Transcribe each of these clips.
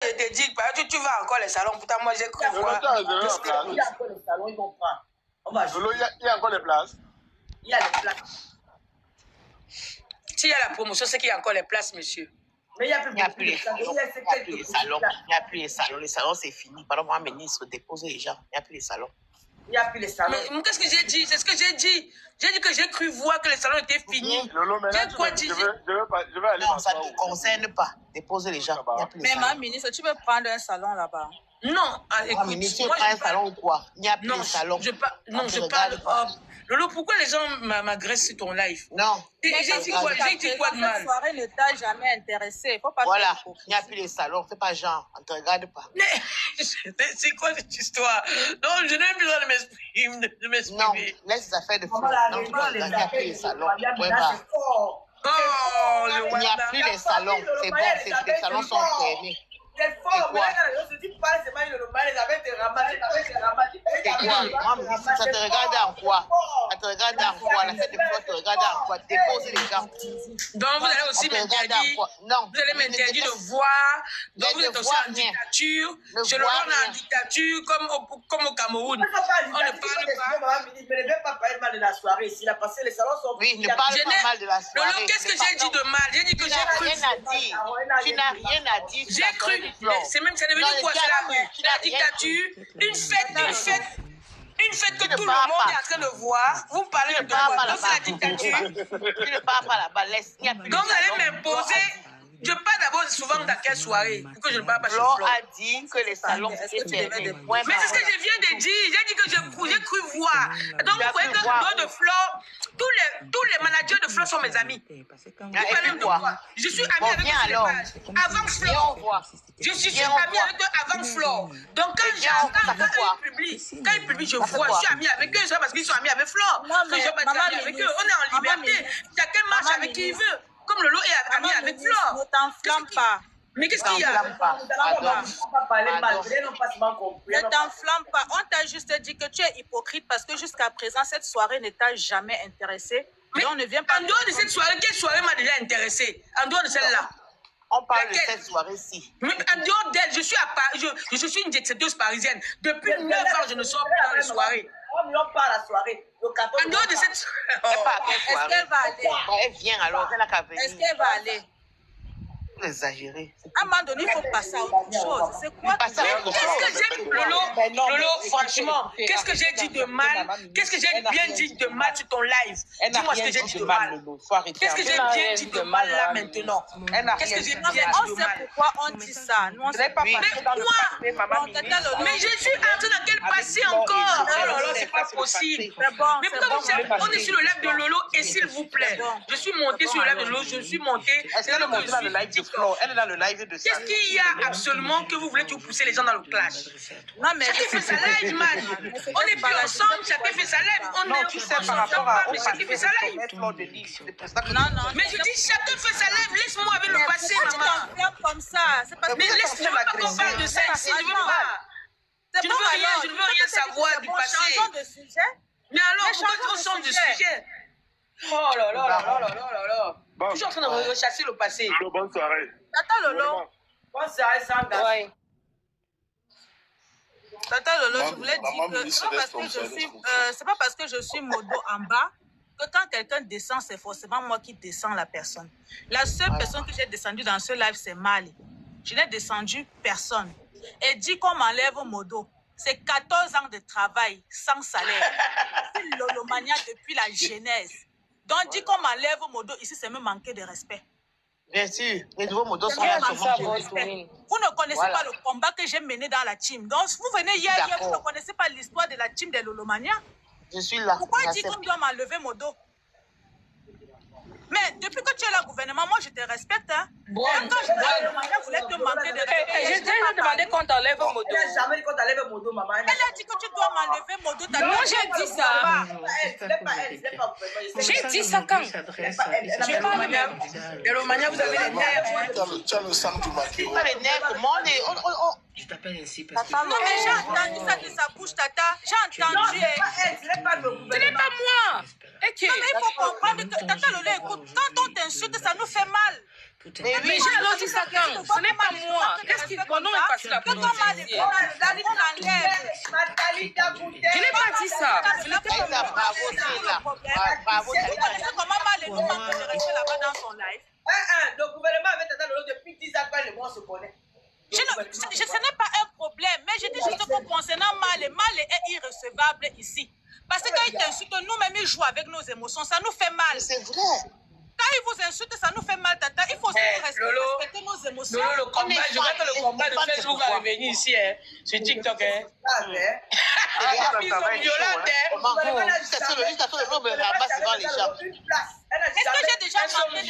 je te dis, tu vas encore les salons. Pourtant, moi, j'ai cru voir. Il y a encore les salons, ils vont prendre. On va jouer. Il y a encore les places. Il y a les places. S'il y a la promotion, c'est qu'il y a encore les places, monsieur. Mais il n'y a plus les salons. Il n'y a plus les salons. Les salons, c'est fini. Pardon, moi, ministre, déposer les gens. Il n'y a plus les salons. Il n'y a plus les salons. Mais qu'est-ce que j'ai dit? C'est ce que j'ai dit. J'ai dit que j'ai cru voir que les salons étaient finis. Lolo, maintenant, quoi dit? Je vais aller. Non, ça ne te concerne pas. Déposer les gens. Mais ma ministre, tu veux prendre un salon là-bas? Non, écoute. Ministre, tu prends un salon ou quoi? Il n'y a plus de salon. Je parle. Lolo, pourquoi les gens m'agressent sur ton live? Non. J'ai dit quoi de mal? Cette soirée ne t'a jamais intéressé. Faut pas voilà, il n'y a plus les salons. Fais pas genre, on ne te regarde pas. Mais c'est quoi cette histoire? Non, je n'ai plus besoin de m'exprimer. Non, laisse les affaires de fou. Non, il n'y a plus les salons. Il n'y a plus les salons. C'est bon, les salons sont fermés. C'est fort, mais là, je dis pas, c'est pas le mal, ils avaient été ramassés. C'est quoi? Moi, ça te regarde en quoi? Ça te regarde en quoi? La fête de foi te regarde en quoi? Dépose les gens. Donc, vous allez aussi m'interdire. Non. Vous allez m'interdire de voir. Donc, vous êtes aussi en dictature. Chez le on est en dictature, comme au Cameroun. On ne parle pas. Mais ne vais pas parler mal de la soirée ici, là, parce que les salons sont... Oui, ne parle pas mal de la soirée. Lolo, qu'est-ce que j'ai dit de mal? J'ai dit que j'ai cru. Tu n'as rien à dire. J'ai cru. C'est même, ça devenu quoi? C'est la dictature. Une fête que tout le monde est en train de voir. Vous me parlez de quoi? C'est la dictature. Tu ne parles pas là-bas. Donc vous allez m'imposer. Je parle d'abord souvent dans quelle soirée pour que je ne parle pas sur Flo a dit que les salons étaient fermés. Mais c'est ce que je viens de dire. J'ai dit que j'ai cru voir. Donc vous voyez que le de Flo, tous les managers de Flo sont mes amis. Je suis ami avec eux avant Flo. Je suis ami avec eux avant Flo. Donc quand ils publient, je vois, je suis ami avec eux. C'est parce qu'ils sont amis avec Flo. Que je suis ami avec eux. On est en liberté. Chacun marche avec qui il veut. Comme Lolo est ami avec Flore. Ne t'enflamme pas. Mais qu'est-ce qu'il y a? Ne t'enflamme pas. On t'a juste dit que tu es hypocrite parce que jusqu'à présent, cette soirée ne t'a jamais intéressé. Mais on ne vient pas. En dehors de cette soirée, quelle soirée m'a déjà intéressé? En dehors de celle-là. On parle de cette soirée-ci. Mais en dehors d'elle, je suis à Paris. Je suis une jet-setteuse parisienne. Depuis 9 ans, je ne sors plus dans les soirées. On parle la soirée. En dehors de cette soirée. Est-ce qu'elle va aller? Elle vient alors, elle a qu'à venir. Est-ce qu'elle va aller? Exagéré. À un moment donné, il faut passer à autre chose. C'est quoi? Qu'est-ce que j'ai Lolo, franchement, qu'est-ce que j'ai dit de mal? Qu'est-ce que j'ai bien dit de mal sur ton live? Dis-moi ce que j'ai dit de mal. Qu'est-ce que j'ai bien dit de mal là maintenant? Qu'est-ce que j'ai bien dit de mal? On sait pourquoi on dit ça. Nous, on sait pas. Mais quoi? Mais je suis entrée dans quel passé encore? Oh là là, c'est pas possible. Mais pourquoi on est sur le live de Lolo et s'il vous plaît, je suis montée sur le live de Lolo, je suis montée. Est-ce qu'elle est montée dans le live de Flo? Elle est dans le live de ça. Qu'est-ce qu'il y a absolument que vous voulez que vous poussez les gens dans le clash? Non, mais chacun fait sa live, man. On est plus ensemble, chacun fait sa live. On est tu sais par rapport à mais chacun fait sa live. Non. Mais je dis chacun fait sa live. Laisse-moi avec le passé, maman. Tu t'enflammes comme ça. Mais laisse-moi pas qu'on parle de ça ici. Je veux pas. Je ne veux rien savoir du passé. Changeons de sujet. Mais alors, pourquoi on change de sujet? Oh là là là là là là là. Je suis en train de rechasser le passé. Bonne soirée. Tata Lolo. Bonne soirée, Sandra. Ouais. Tata Lolo, je voulais dire que c'est pas parce que je suis modo en bas que quand quelqu'un descend, c'est forcément moi qui descends la personne. La seule personne que j'ai descendue dans ce live, c'est Mali. Je n'ai descendu personne. Et dit qu'on m'enlève modo. C'est 14 ans de travail sans salaire. C'est Lolomania depuis la genèse. Donc, dit qu'on m'enlève modo, ici, c'est me manquer de respect. Bien sûr, les nouveaux modos sont là. Vous ne connaissez pas le combat que j'ai mené dans la team. Donc, vous venez hier, vous ne connaissez pas l'histoire de la team de Lolomania. Je suis là. Pourquoi il dit qu'on doit m'enlever modo? Mais depuis que tu es là, gouvernement, moi je te respecte. Hein. Bon, quand je voulais te manquer de respect. J'ai déjà demandé qu'on t'enlève modo. Elle n'a jamais dit qu'on t'enlève modo, maman. Elle a dit que tu dois m'enlever modo. Non, j'ai dit ça. J'ai dit ça quand? Je parle même. Les Romaniens, vous avez les nerfs. Tu as le sang du maquillage. Pas les nerfs, comment Je t'appelle ainsi parce que... Non, mais j'ai entendu ça de sa bouche, Tata. J'ai entendu. Ce n'est pas moi. Non, mais il faut comprendre que, Tata Lolo, écoute, quand on t'insulte, ça nous fait mal. Mais Mais j'ai alors dit ça quand? Ce n'est pas moi. Qu'est-ce qui mon nom est facile à prononcer? Je n'ai pas dit ça. Je n'ai pas dit ça. Bravo, Comment mal les moments que je restais là-bas dans son live? Le gouvernement avait Tata Lolo depuis 10 ans quand le monde se connaît. Ce n'est pas un problème, mais je dis juste que concernant Mal est irrecevable ici. Parce que quand il t'insulte, nous-mêmes, il joue avec nos émotions, ça nous fait mal. C'est vrai. Quand il vous insulte, ça nous fait mal, Tata. Il faut aussi respecter nos émotions. Lolo, le combat, je vois que le combat de Facebook va revenir ici, sur TikTok. Ils sont violents, Est-ce que j'ai déjà manqué de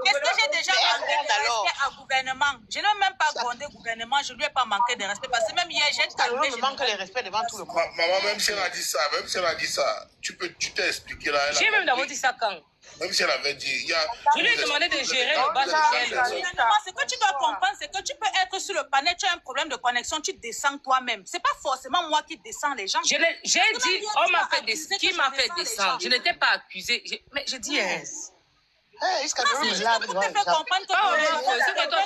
Est-ce que j'ai déjà manqué de respect à gouvernement? Je n'ai même pas grondé gouvernement, je ne lui ai pas manqué de respect. Parce que même hier, j'ai calmé. Je manque de respect devant tout le monde. Maman, même si elle a dit ça, tu t'es expliqué là. J'ai même d'abord dit ça quand? Même si elle avait dit, je lui ai demandé de gérer le bas de Ce que tu dois comprendre, c'est que tu peux être sur le panel, tu as un problème de connexion, tu descends toi-même. C'est pas forcément moi qui descends les gens. J'ai dit, on m'a fait descendre. Qui m'a fait descendre? Je n'étais pas accusée. Mais je dis, C'est juste pour te faire comprendre que toi,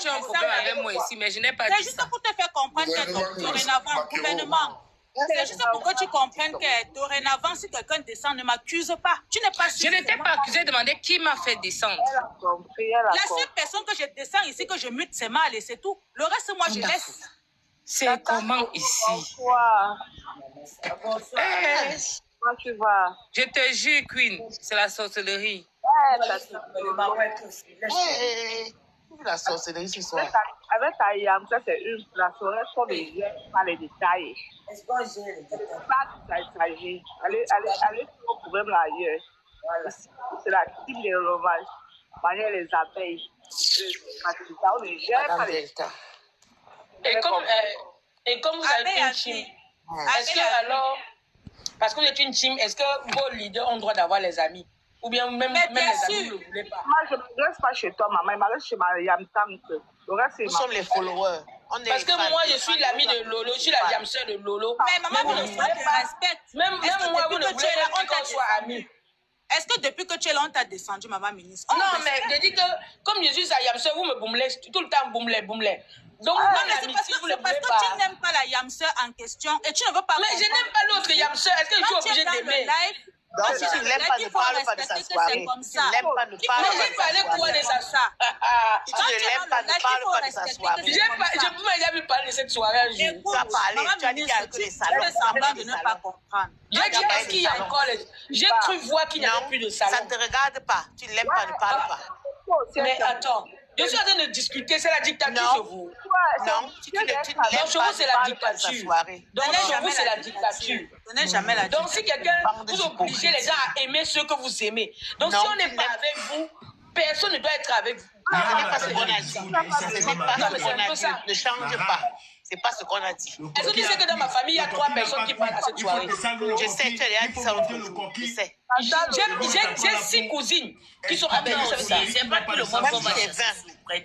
tu as un problème avec moi ici, mais je n'ai pas dit ça. C'est juste pour te faire comprendre que dorénavant, gouvernement, c'est juste pour que tu comprennes que dorénavant, si quelqu'un descend, ne m'accuse pas. Tu n'es pas Je n'étais pas accusée de demander qui m'a fait descendre. La seule personne que je descends ici, que je mute, c'est Mal et c'est tout. Le reste, moi, je laisse. C'est comment ici? Tu vas. Je te jure, Queen, c'est la sorcellerie. La sorcellerie ce soir. Avec ta yam, ça c'est une place. On reste sur les yeux, pas les détails. Est-ce qu'on gère les détails? Pas tout ça, il s'agit. Allez sur le problème là ailleurs. C'est la team des romages. Manière les abeilles. On les gère pas les détails. Et comme vous avez une team, est-ce que alors, parce que vous êtes une team, est-ce que vos leaders ont le droit d'avoir les amis? Ou bien même les amis ne le voulaient pas? Moi, je ne me reste pas chez toi, maman. Je me reste chez ma yam tante. Nous sommes les followers. Parce que moi, je suis l'ami de Lolo, je suis la yamseur de Lolo. Mais maman, vous ne voulez pas respect. Même moi, vous ne voulez pas qu'on soit amis. Est-ce que depuis que tu es là, on t'a descendu, maman ministre? Non, mais je dis que comme je suis sa yamseur, vous me boumlez tout le temps, boumlez. Donc, non, mais c'est parce que tu n'aimes pas la yamseur en question et tu ne veux pas. Mais je n'aime pas l'autre yamseur. Est-ce que je suis obligée d'aimer? Donc, si tu ne l'aimes pas, ne parle pas de sa soirée. Si tu ne l'aimes pas, ne parle pas de sa soirée. Si tu ne l'aimes pas, ne parle pas de sa soirée. Je ne peux pas jamais parler de cette soirée un jour. Tu as parlé, tu as dit qu'il y a que des salons. Tu fais semblant de ne pas comprendre. J'ai dit est-ce qu'il y a encore les... J'ai cru voir qu'il n'y avait plus de salons. Ça ne te regarde pas. Tu ne l'aimes pas, ne parle pas. Mais attends, je suis en train de discuter, c'est la dictature chez vous. Non, tu ne l'aimes pas, c'est la dictature. Donc chez vous, c'est la dictature. Donc si quelqu'un, vous obligez les gens à aimer ceux que vous aimez. Donc si on n'est pas avec vous, personne ne doit être avec vous. Ce n'est pas ce qu'on a dit. Ce n'est pas ce qu'on a dit. Ne change pas. C'est pas ce qu'on a dit. Est-ce que tu sais que dans ma famille, il y a 3 personnes qui parlent à cette soirée? Je sais, tu as dit ça l'autre jour. Je sais. J'ai 6 cousines qui sont avec nous. C'est pas tout le monde qu'on va même si c'est 20. Mais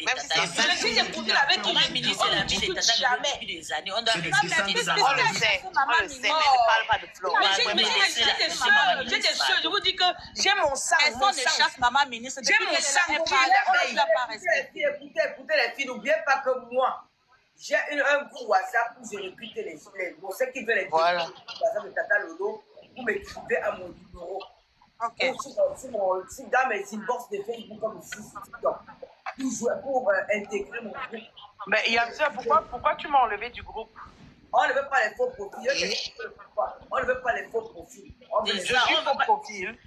si j'ai cousine avec qui je ministre, c'est la vie des tatas depuis des années. On doit respecter ça. On le sait, mais ne parle pas de Flo. J'ai des soeurs, je vous dis que j'ai mon sang. Elles sont des chasses, maman ministre. J'ai mon sang. Écoutez les filles, n'oubliez pas que moi, j'ai un groupe WhatsApp où je recrute les bon, ceux qui veulent les voilà. WhatsApp de Tata Lolo, vous m'écrivez à mon numéro. Ok. Dans mes inbox de Facebook comme ici, pour intégrer mon groupe. Mais il y a ça, pourquoi tu m'as enlevé du groupe? On ne veut pas les faux profils. On ne veut pas les faux profils. Je suis faux profil.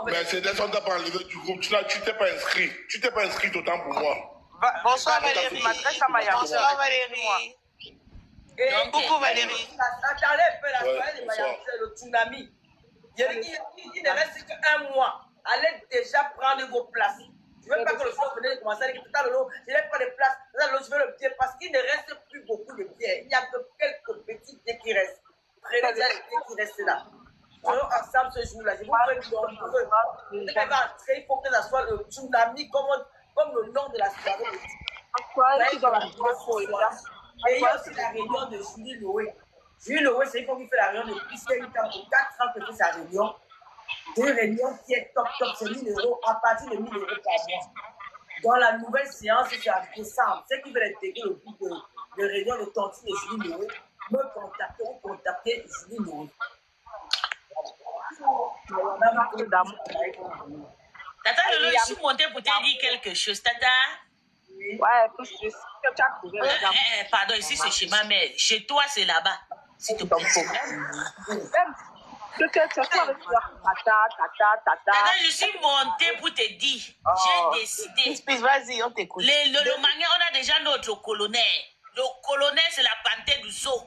Mais c'est des gens qui t'ont pas enlevé du groupe. Tu t'es pas inscrit. Tu t'es pas inscrit autant pour moi. Bonsoir Valérie. Bonsoir Valérie. Coucou Valérie. Attendez un peu la soirée de Mayam, c'est le tsunami. Il ne reste qu'un mois. Allez déjà prendre vos places. Je ne veux pas que le flow venait de commencer avec tout à l'heure. Je n'ai pas de place. Je veux le pied parce qu'il ne reste plus beaucoup de pieds. Il n'y a que quelques petits pieds qui restent. Prenez les pieds qui restent là. Nous ensemble ce jour-là. Je vous prie de entrer. Il faut que ça soit le tsunami comme le nom de la soirée. Et il y a aussi la réunion de Julie Loé. Julie Loé, c'est qu'il fait la réunion depuis 5 ans, pour 4 ans que fait sa réunion. Une réunion qui est top, c'est 1 000 euros, à partir de 1 000 euros par mois. Dans la nouvelle séance, c'est en décembre. Ceux qui veulent intégrer le groupe de réunion de Tontine et Julie Noé, me contacter ou contacter Julie Noé. Tata Lolo, je suis montée pour te dire quelque chose. Tata? Ouais, plus tu as trouvé. Pardon, ici c'est chez ma mère. Chez toi, c'est là-bas. S'il te plaît. Tata, je suis montée pour te dire. J'ai décidé. Vas-y, on t'écoute. Le Mania, on a déjà notre colonel. Le colonel, c'est la panthère du saut.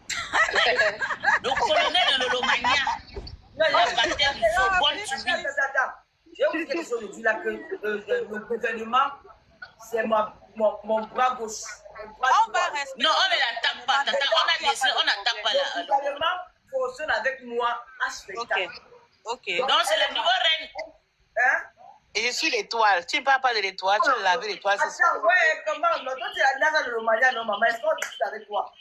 Le colonel de l'Olomania. La panthère du saut. Bonne subie. J'ai oublié quelque chose aujourd'hui là, que le gouvernement, c'est mon bras gauche. On va rester. Non, on ne l'attaque pas. Tata, on n'attaque pas là. Le gouvernement fonctionne avec moi à spectacle. Ok. Donc, c'est la nouvelle reine. Hein? Et je suis l'étoile. Tu ne parles pas de l'étoile, tu as lavé l'étoile. Attends, ouais, comment? Toi, tu es la NASA de l'Omalia, non, maman? Est-ce qu'on discute avec toi?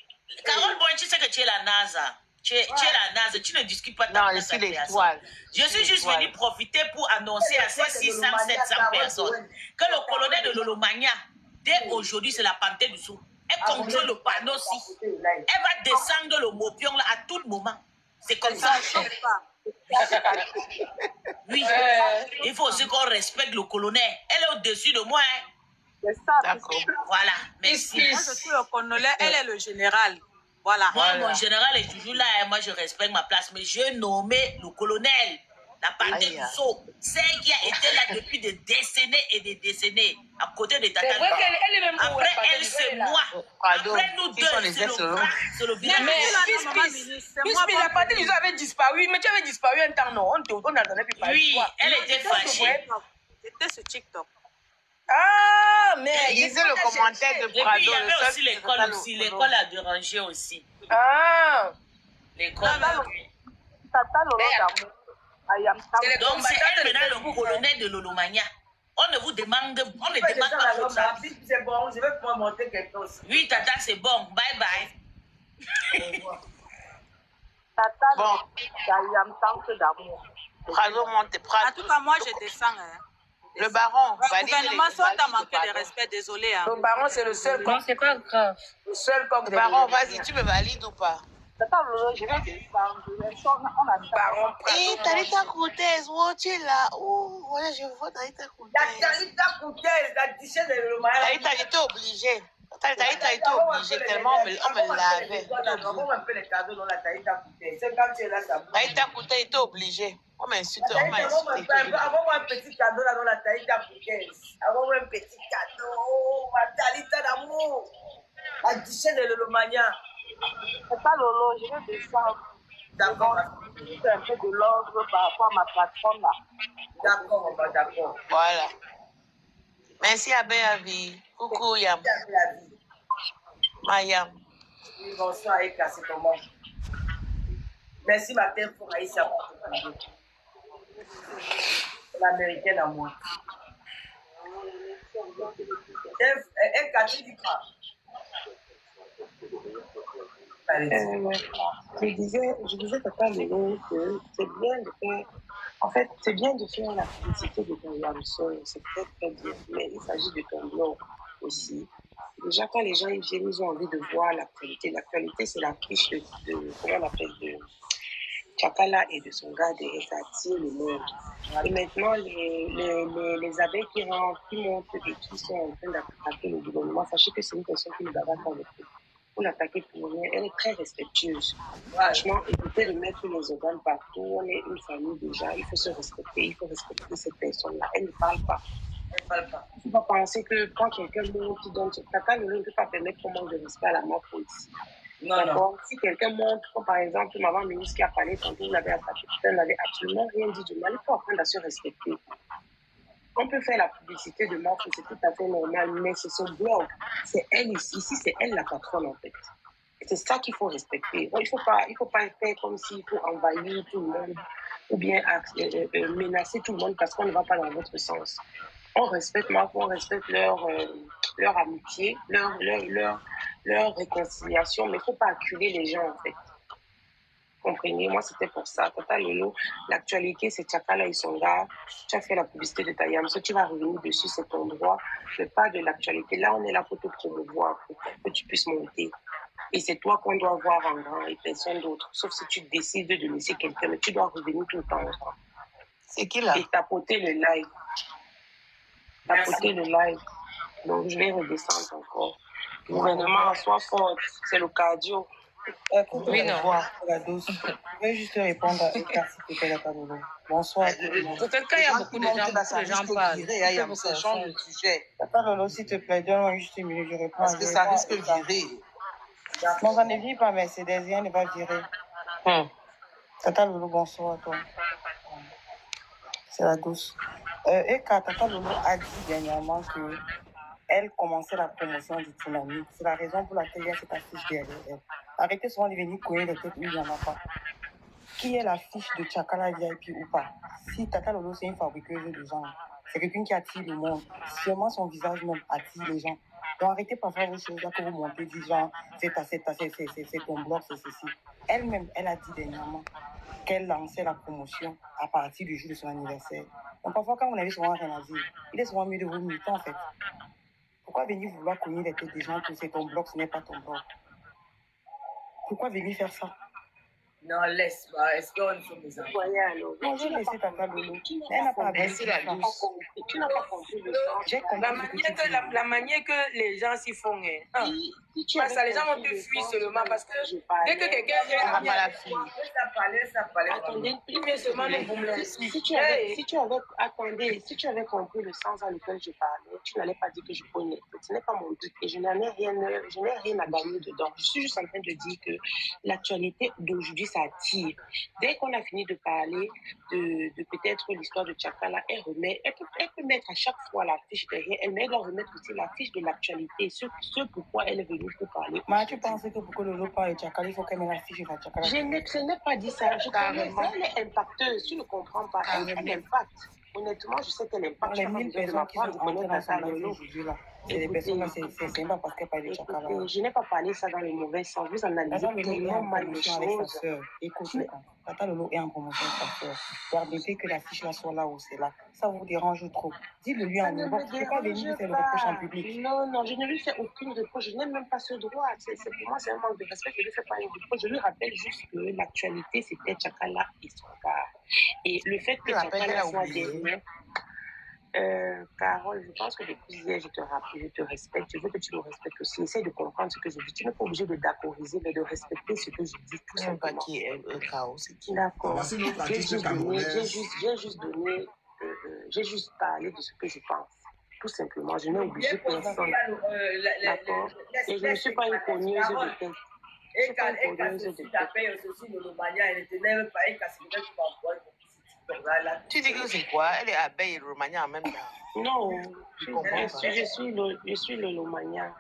Carole Boy, tu sais que tu es la NASA. Tu es la NASA, tu ne discutes pas Non, je suis l'étoile. Je suis juste venu profiter pour annoncer à ces 600, 700 personnes que le colonel de l'Olomania, dès aujourd'hui, c'est la panthère du Sou. Elle contrôle le panneau aussi. Elle va descendre le mopion là à tout moment. C'est comme ça. Oui. Il faut aussi qu'on respecte le colonel. Elle est au-dessus de moi. Hein. C'est ça. D'accord. Voilà. Merci. Moi, je suis le colonel, elle est le général. Voilà. Moi, mon général est toujours là. Hein. Moi, je respecte ma place. Mais j'ai nommé le colonel, la panthère du Sceau. Celle qui a été là depuis des décennies et des décennies, à côté de Tata. Après, elle, c'est moi. Après, nous deux, c'est le village. Mais la panthère du Sceau avait disparu. Mais tu avais disparu un temps, non? On n'entendait plus parler. Oui, elle était fâchée. C'était sur TikTok. Ah, mais... Lisez le commentaire de Et puis, il Prado. y avait aussi l'école aussi. L'école a dérangé aussi. Ah. L'école. Tata Lolo d'amour. Donc, c'est elle maintenant le colonel de l'Olomania. On ne vous demande, on ne demande pas votre avis. C'est bon, je vais pouvoir monter quelque chose. Oui, Tata, c'est bon. Bye bye. Tata Bon. Lolo tante d'amour. Prado monte, En Prado. tout cas, moi, je descends. Hein. Le baron. Le gouvernement, soit t'as manqué de respect, désolé. Hein. Le baron, c'est le seul Non, c'est pas grave. Le seul comme Le baron, vas-y, tu me valides ou pas? Tata Lolo, je vais descendre. On a baron. Et Talita Cortez, oh, tu es là. Oh, voilà, je vois Talita Cortez. La Talita Cortez, la dichesse de l'Olomania. Talita, j'étais obligée. Talita était obligée tellement on me lavait. On un peu les cadeaux dans la Talita Cortez. C'est quand tu es là, ça bouge. Talita Cortez était obligée. On m'insulte, on m'a insulté. Avant-moi un petit cadeau là dans la Talita Cortez. Avant-moi un petit cadeau. Ma Talita d'amour. La dichesse de l'Olomania. Tata Lolo, je vais descendre. D'accord. C'est un peu de l'ordre par rapport à ma plateforme là. D'accord, maman, d'accord. Voilà. Merci à Béavi. Coucou Yam. Mayam. Oui, bonsoir Aïka, c'est comment? Merci ma tête pour Aïssa. L'américaine à moi. Aïka, tu dis quoi? Je disais Tata Lolo que c'est bien de faire, en fait, c'est bien de faire la publicité de ton Yamson, c'est très très bien, mais il s'agit de ton blog aussi. Déjà, quand les gens ils viennent, ils ont envie de voir l'actualité. L'actualité, c'est la fiche de comment on appelle, de Chakala et de son gars, et ça attire le monde. Et maintenant, les abeilles qui rentrent, qui montent et qui sont en train d'attaquer le gouvernement, sachez que c'est une personne qui nous a pas avec eux. Pour l'attaquer pour rien, elle est très respectueuse. Franchement, évitez de mettre les organes partout. On est une famille déjà, il faut se respecter, il faut respecter cette personne-là. Elle ne parle pas. Il ne faut pas penser que quand quelqu'un monte, qui donne son caca, ne peut pas permettre qu'on manque de respect à la mort police. Non. Si quelqu'un montre, comme par exemple, maman ministre qui a parlé tantôt, vous l'avez attaqué, elle n'avait absolument rien dit de mal, il faut apprendre à se respecter. On peut faire la publicité de Marc, c'est tout à fait normal, mais c'est son blog. C'est elle ici, c'est elle la patronne en fait. C'est ça qu'il faut respecter. Il ne faut pas faire comme s'il faut envahir tout le monde ou bien menacer tout le monde parce qu'on ne va pas dans votre sens. On respecte Marc, on respecte leur amitié, leur réconciliation, mais il ne faut pas acculer les gens en fait. Comprenez, moi c'était pour ça. Tata Lolo, l'actualité c'est Tchakala et son gars. Tu as fait la publicité de ta Yamso, tu vas revenir dessus, c'est ton droit. Mais pas de l'actualité. Là, on est là pour te promouvoir, pour que tu puisses monter. Et c'est toi qu'on doit voir en grand et personne d'autre. Sauf si tu décides de laisser quelqu'un, mais tu dois revenir tout le temps. C'est qui là? Et tapoter le live. Tapoter le live. Donc, je vais redescendre encore. Gouvernement, sois forte. C'est le cardio. Écoute, Oui, non. la douce. Je vais juste répondre à Eka, s'il te plaît, Lolo. Bonsoir. Pour quelqu'un, il y a beaucoup de gens, beaucoup de gens parlent. Ça change de sujet. Tata Lolo, s'il te plaît, donne-moi juste une minute, je réponds. Parce que ça risque de virer. Non, ça ne vire pas, Mercedes, rien ne va virer. Tata Lolo, bonsoir à toi. C'est la douce. Eka, Tata Lolo a dit dernièrement que elle commençait la promotion du tsunami. C'est la raison pour laquelle il y a cette affiche derrière elle. Arrêtez souvent de venir courir les têtes où il n'y en a pas. Qui est l'affiche de Tchakala VIP ou pas? Si Tata Lolo, c'est une fabriqueuse de gens, c'est quelqu'un qui attire le monde. Seulement son visage même attire les gens. Donc arrêtez pas de faire vos choses là que vous montez, disent genre, c'est ton blog, c'est ceci. Elle-même, elle a dit dernièrement qu'elle lançait la promotion à partir du jour de son anniversaire. Donc parfois, quand vous n'avez souvent rien à dire, il est souvent mieux de vous muter en fait. Pourquoi venir vouloir cogner les têtes des gens que c'est ton blog, ce n'est pas ton blog? Pourquoi venir faire ça? Non, laisse-moi. Est-ce qu'on est sur mes enfants? Non, je vais laisser Tata Lolo. Elle n'a pas Merci la douce. Tu n'as pas compris le sens. J'ai compris La manière que les gens s'y font. Parce que les gens vont te fuir seulement parce que dès que quelqu'un On va pas la fuir. ça parlait. Attendez, si tu avais compris le sens dans lequel je parlais, tu n'allais pas dire que je connais. Ce n'est pas mon but et je n'ai rien à gagner dedans. Je suis juste en train de dire que l'actualité d'aujourd'hui s'attire. Dès qu'on a fini de parler de peut-être l'histoire de Tchakala, elle peut mettre à chaque fois la fiche derrière elle, mais elle doit remettre aussi la fiche de l'actualité, ce pourquoi elle est venue pour parler. Mais tu penses que pour que Lolo parle de Tchakala, il faut qu'elle mette la fiche de Tchakala? Je n'ai pas dit ça. Je connais, elle est impacteuse, tu ne comprends pas. Elle impacte. Honnêtement, je sais qu'elle impacte. Les 1000 personnes qui sont rentrées dans sa live aujourd'hui là, c'est des personnes, c'est pas parce qu'elle parle de Tchakala. Je n'ai pas parlé ça dans le mauvais sens. Vous analysez tellement mal les choses. Écoute, Tata Lolo est en promotion avec sa soeur. Permettez que la fiche là soit là où c'est là. Ça vous dérange trop. Dites-le lui en inbox. Tu ne peux pas venir lui faire le reproche en public. Non, je ne lui fais aucune reproche. Je n'ai même pas ce droit. Pour moi, c'est un manque de respect. Je ne lui fais pas une reproche. Je lui rappelle juste que l'actualité, c'était Tchakala et son gars. Et le fait que Tchakala soit derrière... Carole, je pense que depuis hier, je te respecte. Je veux que tu me respectes aussi. Essaye de comprendre ce que je dis. Tu n'es pas obligé de d'accordiser, mais de respecter ce que je dis tout simplement. Qui est chaos, c'est qui? D'accord. J'ai juste parlé de ce que je pense. Tout simplement. Je n'ai obligé personne. D'accord. Et je ne suis pas une cogneuse de tête. Et quand tu t'appelles aussi le Romagna, elle ne t'élève pas et quand tu m'envoies. Tu dis que c'est quoi? Elle est abeille et Romagna en même temps. Non, je suis le Lomagna.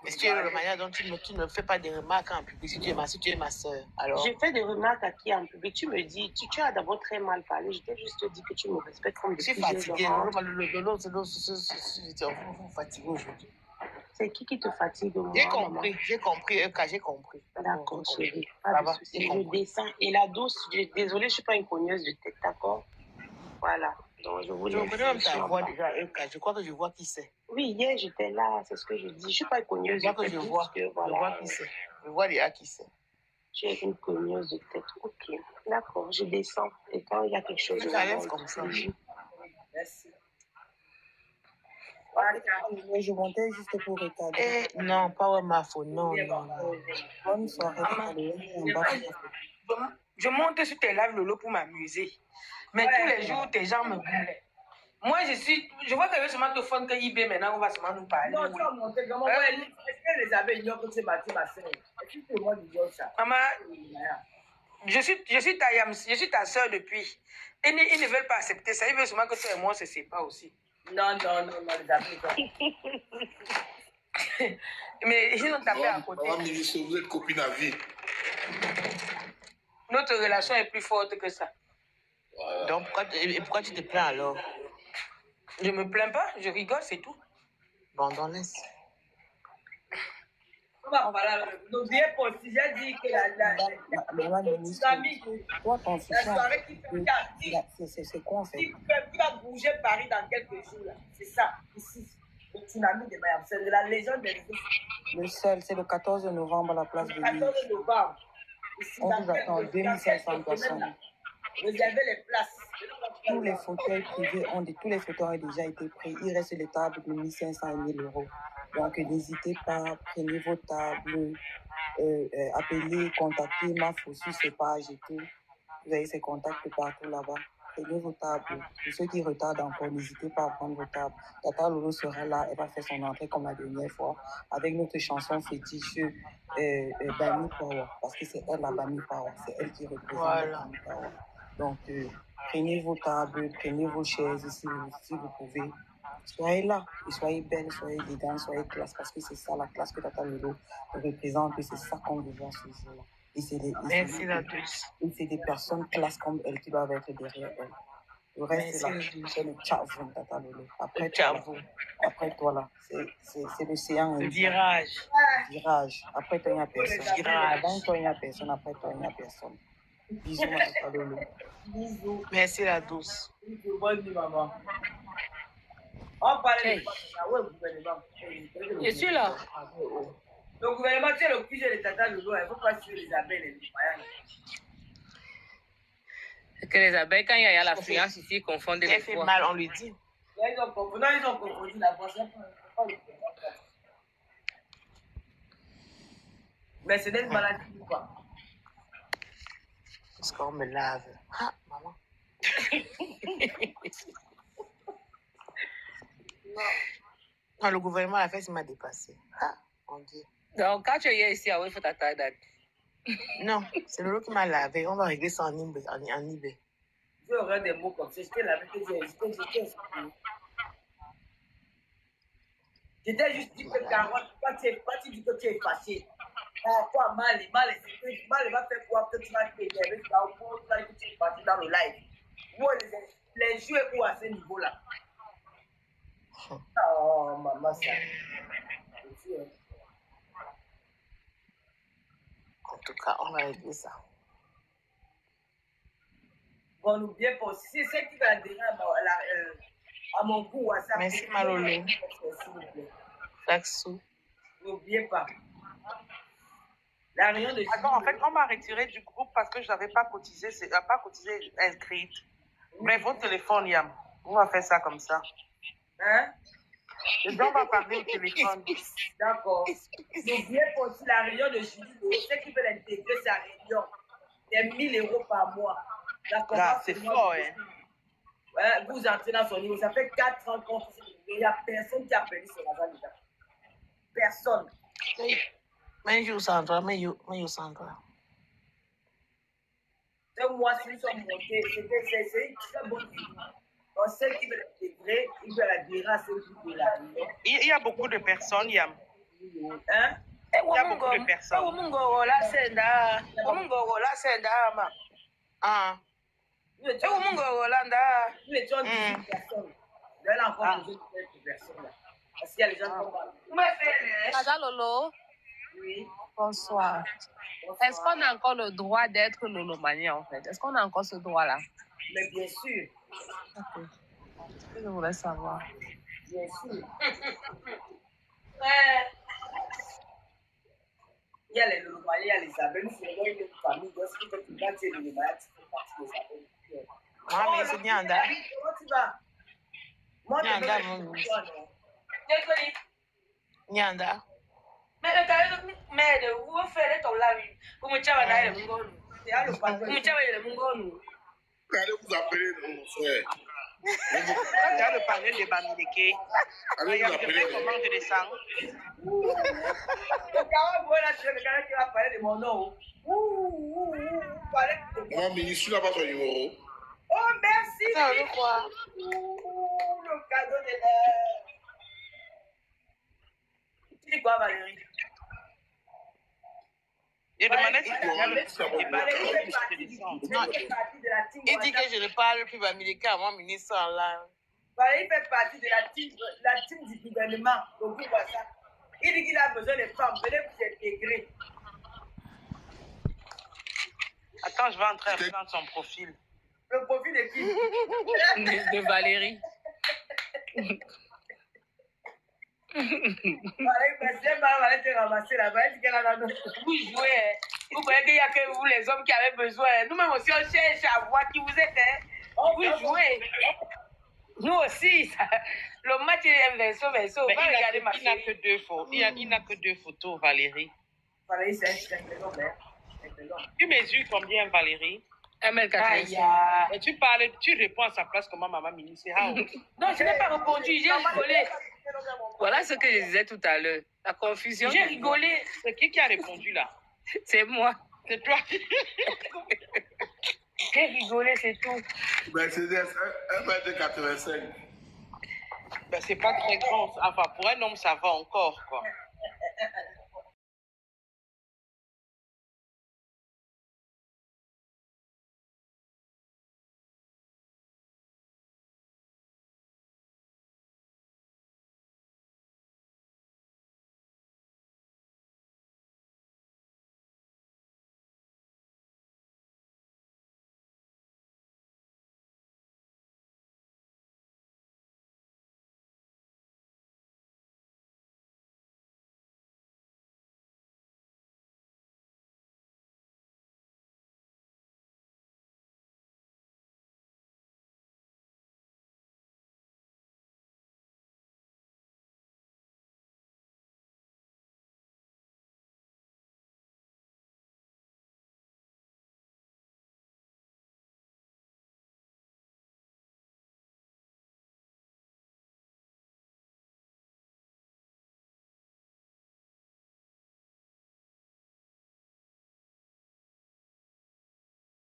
Mais si tu es le Romagna, donc tu ne fais pas des remarques en public si tu es ma soeur. Alors... Je fais des remarques à qui en public? Tu me dis, tu as d'abord très mal parlé. Je t'ai juste dit que tu me respectes comme je suis fatiguée. C'est fatigué aujourd'hui. C'est qui te fatigue, moi? J'ai compris, j'ai compris. D'accord, chérie. Je descends. Et la douce, désolée, je ne suis pas une cogneuse de tête, d'accord? Voilà. Donc, je voulais... Je connais même ta voix déjà, Eka. Je crois que je vois qui c'est. Oui, hier, j'étais là, c'est ce que je dis. Je ne suis pas une cogneuse de tête. Je vois qui c'est. Je vois déjà qui c'est. Tu es une cogneuse de tête. Ok, d'accord, je descends. Et quand il y a quelque chose... Tu t'arrêtes comme ça. Merci. Je montais juste pour regarder. Non, pas ma faute, non. Bonne soirée. Je monte sur tes lives, Lolo, pour m'amuser. Mais tous les jours, tes gens me boulaient. Moi, je vois que seulement te font que IB, maintenant, on va seulement nous parler. Non, tu vas monter comment? Est-ce que les abeilles ignorent que c'est ma soeur? Est-ce que moi, j'ignore ça? Maman, je suis ta soeur depuis. Ils ne veulent pas accepter ça. Ils veulent seulement que toi et moi, on se sépare aussi. Non, les abeilles. Mais ils ont tapé à côté. Madame ministre, vous êtes copine à vie. Notre relation est plus forte que ça. Donc, pourquoi tu te plains alors? Je me plains pas, je rigole, c'est tout. Bon, on laisse. N'oubliez pas aussi, j'ai dit que Madame la ministre, toi, ton soutien, c'est quoi en fait? Qui va bouger Paris dans quelques jours, là. C'est ça, ici. Le tsunami de Mayam, c'est de la légende des réseaux. Le seul, c'est le 14 novembre à la place de l'île. Le 14 novembre. Ici, on vous attend 2500 personnes. Réservez les places. Tous les fauteuils privés ont déjà été pris. Il reste des tables de 1500 et 1000 euros. Donc n'hésitez pas, prenez vos tables, appelez, contactez Mafo sur ses pages et tout. Vous avez ses contacts partout là-bas. Prenez vos tables. Pour ceux qui retardent encore, n'hésitez pas à prendre vos tables. Tata Lolo sera là, elle va faire son entrée comme la dernière fois, avec notre chanson fétiche Bami Power, parce que c'est elle la Bami Power, c'est elle qui représente la Bami Power. Donc prenez vos tables, prenez vos chaises si vous pouvez. Soyez là, et soyez belle, soyez élégante, soyez classe, parce que c'est ça la classe que Tata Lolo représente, et c'est ça qu'on veut voir ce jour-là. Et c'est des personnes classes comme elle qui doivent être derrière elle. Le reste, c'est le tchavou, Tata Lolo. Après toi, là, c'est l'océan. Le virage. Après toi, il n'y a personne. Avant toi, il n'y a personne. Après toi, il n'y a personne. Bisous, Tata Lolo. Bisous. Merci, la douce. Bisous, bonne nuit, maman. On parle de gouvernement. Je suis là. Le gouvernement, tu es le QG de Tata Lolo, il ne faut pas suivre les abeilles et les moyens. C'est que les abeilles, quand il y a l'affluence ici, ils confondent les fois. Elle fait mal, on lui dit. Ils ont confondu la voix. Mais c'est des maladies ou quoi? Parce qu'on me lave. Ah, maman. Non, le gouvernement a fait, il m'a dépassé. Ah, mon Dieu. Donc, quand tu es ici, il faut t'attendre. Non, c'est Lolo qui m'a lavé. On va régler ça en eBay. J'aurais des mots comme ça. J'étais lavé, j'étais juste dit que Carotte, quand tu dis que tu es fâché, toi, mal va faire quoi que tu vas t'énerver, tu vas que tu es fâché dans le live. Moi, les jeux sont à ce niveau-là. Oh, maman, ça. En tout cas, on va régler ça. Bon, n'oubliez pas aussi, c'est ce qui va adhérer à mon goût WhatsApp. Merci, Malolo. S'il vous plaît. Laxou. N'oubliez pas. La réunion de Attends, en fait, on m'a retiré du groupe parce que je n'avais pas cotisé, inscrite. Mais votre téléphone, Yam, on va faire ça comme ça. Hein? Et donc, on va parler au téléphone. D'accord. N'oubliez pas aussi la réunion de Julie. Ceux qui veulent intégrer sa réunion, c'est 1 000 € par mois. D'accord. Ah, c'est fort, hein? Ouais, vous entrez dans son niveau. Ça fait 4 ans qu'on fait. Il n'y a personne qui a perdu son argent déjà. Personne. Mais you Sandra, mais you Sandra. Ce mois-ci, nous sommes montés. C'est une très bonne idée. Donc, ceux qui veulent intégrer, ils veulent adhérer à ceux qui veulent adhérer. Il y a beaucoup de personnes, Yam. Hein? Il y a beaucoup de personnes. Ah. Nous étions 18 personnes. Là, encore besoin de quelques personnes. Là. Parce qu'il y a les gens qui vont. Madame Lolo. Oui. Bonsoir. Est-ce qu'on a encore le droit d'être lolomania en fait? Est-ce qu'on a encore ce droit-là? Mais bien sûr. Ok. Je voulais savoir. Bien sûr. Il y a les lolomania, il y a les abeilles. Nous faisons une famille. Donc, ce qui fait que quand tu es lolomania, tu fais partie des abeilles. Ah, mais c'est Nyanda. Comment tu vas? Moi, je Nyanda, vais mon Nyanda. Mais vous faites ton lavi. Vous me tchavez dans le mungo. Vous me tchavez le mungo. Allez vous appeler mon frère. Quand tu as le panel de Bamileke, Allez vous appeler. comment je descends? Le gars, voilà, c'est le gars qui va parler de mon nom. Maman, ministre, tu n'as pas son numéro. Oh, merci. Ça veut quoi? Le cadeau de l'air. Tu dis quoi, Valérie? Il demandait si tu Il dit que je ne parle plus Bamileke à mon ministre en live. Valérie fait partie de la team du gouvernement. Donc, voilà ça. Il dit qu'il a besoin de femmes. Venez vous intégrer. Attends, je vais entrer un peu dans son profil. Le profil de qui? De Valérie. Vous jouez, vous voyez qu'il n'y a que vous les hommes qui avez besoin. Nous-mêmes aussi on cherche à voir qui vous êtes. Vous jouez. Nous aussi, le match est verso. Il n'a que deux photos. Il n'a que deux photos, Valérie. Valérie, c'est un Tu mesures combien, Valérie? 1m85. Et tu parles, tu réponds à sa place comment maman Mini, c'est how? Non, je n'ai pas répondu, j'ai rigolé. Voilà ce que je disais tout à l'heure. La confusion. J'ai rigolé. C'est qui a répondu là? C'est moi. C'est toi. J'ai rigolé, c'est tout. Mercedes, 1m85. Ben, c'est pas très grand. Enfin, pour un homme, ça va encore, quoi.